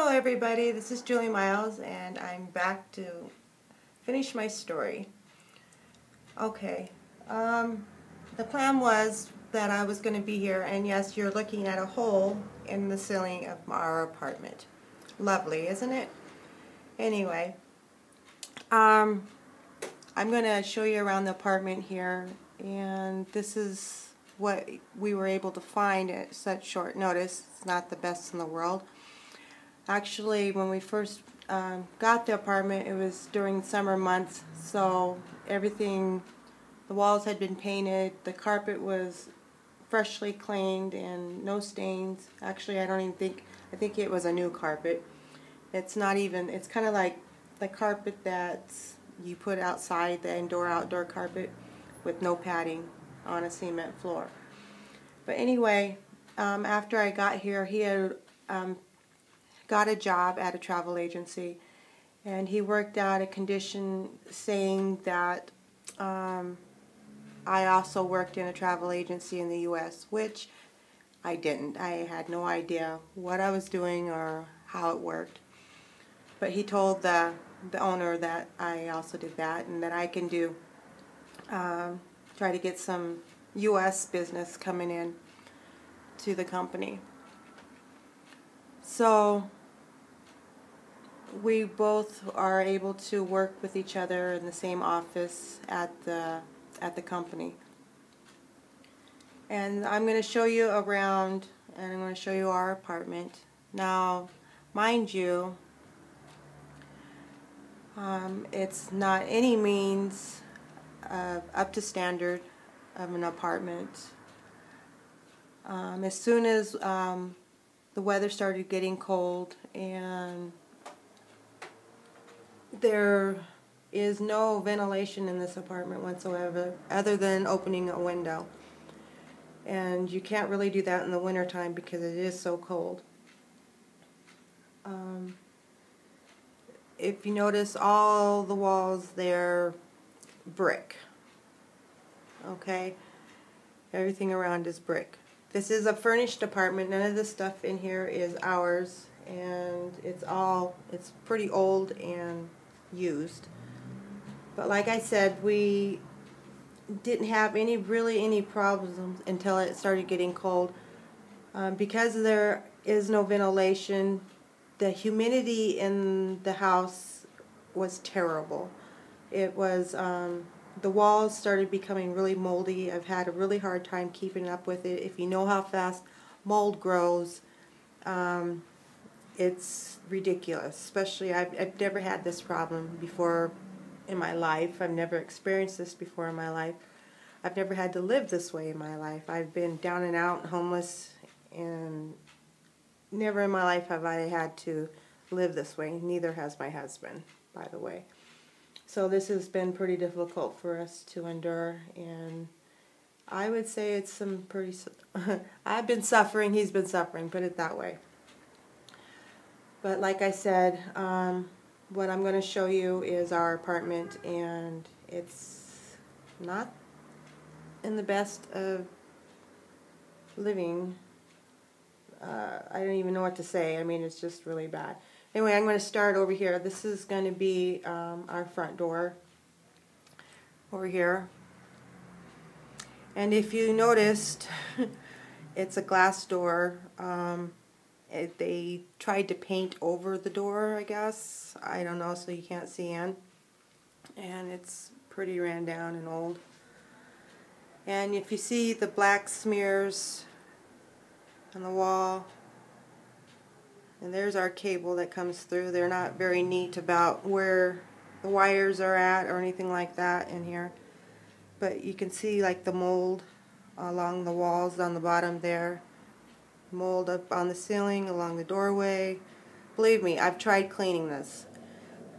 Hello everybody, this is Julie Miles and I'm back to finish my story. Okay, the plan was that I was going to be here, and yes, you're looking at a hole in the ceiling of our apartment. Lovely, isn't it? Anyway, I'm going to show you around the apartment here, and this is what we were able to find at such short notice. It's not the best in the world. Actually, when we first got the apartment, it was during summer months, so everything, the walls had been painted, the carpet was freshly cleaned and no stains. Actually, I think it was a new carpet. It's not even, it's kind of like the carpet that you put outside, the indoor-outdoor carpet with no padding on a cement floor. But anyway, after I got here, he had got a job at a travel agency, and he worked out a condition saying that I also worked in a travel agency in the U.S., which I didn't. I had no idea what I was doing or how it worked. But he told the owner that I also did that, and that I can do try to get some U.S. business coming in to the company. So we both are able to work with each other in the same office at the company. And I'm going to show you around, and I'm going to show you our apartment. Now, mind you, it's not any means up to standard of an apartment. As soon as the weather started getting cold and there is no ventilation in this apartment whatsoever other than opening a window. And you can't really do that in the wintertime because it is so cold. If you notice, all the walls, they're brick. Okay? Everything around is brick. This is a furnished apartment. None of the stuff in here is ours, and it's pretty old and used. But like I said, we didn't have really any problems until it started getting cold. Because there is no ventilation, the humidity in the house was terrible. It was the walls started becoming really moldy. I've had a really hard time keeping up with it. If you know how fast mold grows, it's ridiculous. Especially, I've never had this problem before in my life. I've never experienced this before in my life. I've never had to live this way in my life. I've been down and out, homeless, and never in my life have I had to live this way. Neither has my husband, by the way. So this has been pretty difficult for us to endure, and I would say it's some pretty... I've been suffering, he's been suffering, put it that way. But like I said, what I'm going to show you is our apartment, and it's not in the best of living. I don't even know what to say. I mean, it's just really bad. Anyway, I'm going to start over here. This is going to be our front door over here. And if you noticed, it's a glass door. They tried to paint over the door, I guess. I don't know, so you can't see in. And it's pretty ran down and old. And if you see the black smears on the wall, and there's our cable that comes through. They're not very neat about where the wires are at or anything like that in here. But you can see like the mold along the walls on the bottom there. Mold up on the ceiling, along the doorway. Believe me, I've tried cleaning this.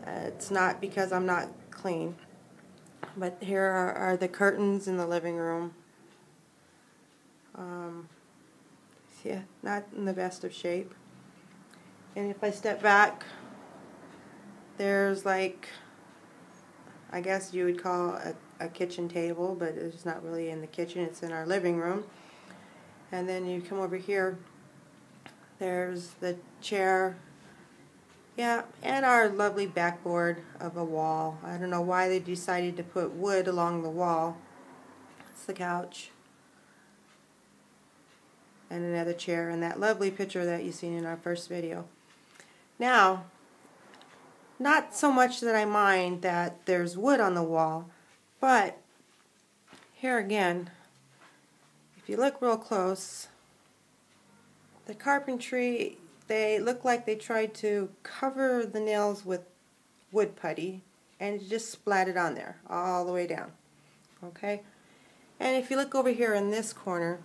It's not because I'm not clean. But here are the curtains in the living room. Yeah, not in the best of shape. And if I step back, there's like, I guess you would call a kitchen table, but it's not really in the kitchen, it's in our living room. And then you come over here, there's the chair Yeah, and our lovely backboard of a wall. I don't know why they decided to put wood along the wall. It's the couch. And another chair, and that lovely picture that you've seen in our first video. Now, not so much that I mind that there's wood on the wall, but here again, if you look real close, the carpentry, they look like they tried to cover the nails with wood putty and it just splatted on there all the way down. Okay? And if you look over here in this corner,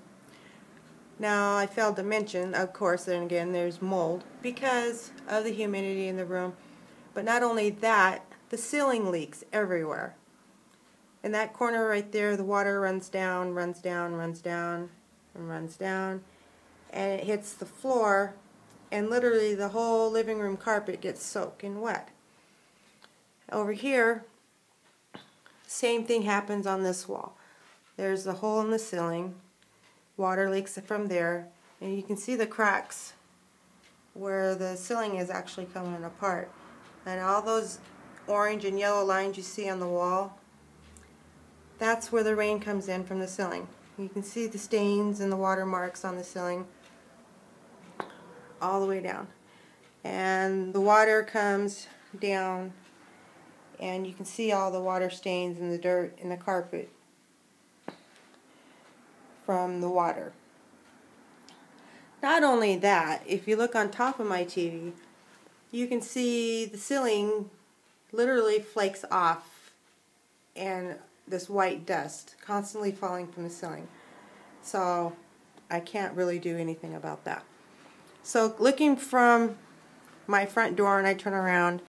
now I failed to mention, of course, then again, there's mold because of the humidity in the room. But not only that, the ceiling leaks everywhere. In that corner right there, the water runs down, runs down, runs down, and runs down, and it hits the floor, and literally the whole living room carpet gets soaking wet. Over here, same thing happens on this wall. There's a hole in the ceiling, water leaks from there, and you can see the cracks where the ceiling is actually coming apart. And all those orange and yellow lines you see on the wall, that's where the rain comes in from the ceiling. You can see the stains and the water marks on the ceiling all the way down. And the water comes down and you can see all the water stains and the dirt in the carpet from the water. Not only that, if you look on top of my TV, you can see the ceiling literally flakes off and this white dust constantly falling from the ceiling. So I can't really do anything about that. So looking from my front door and I turn around,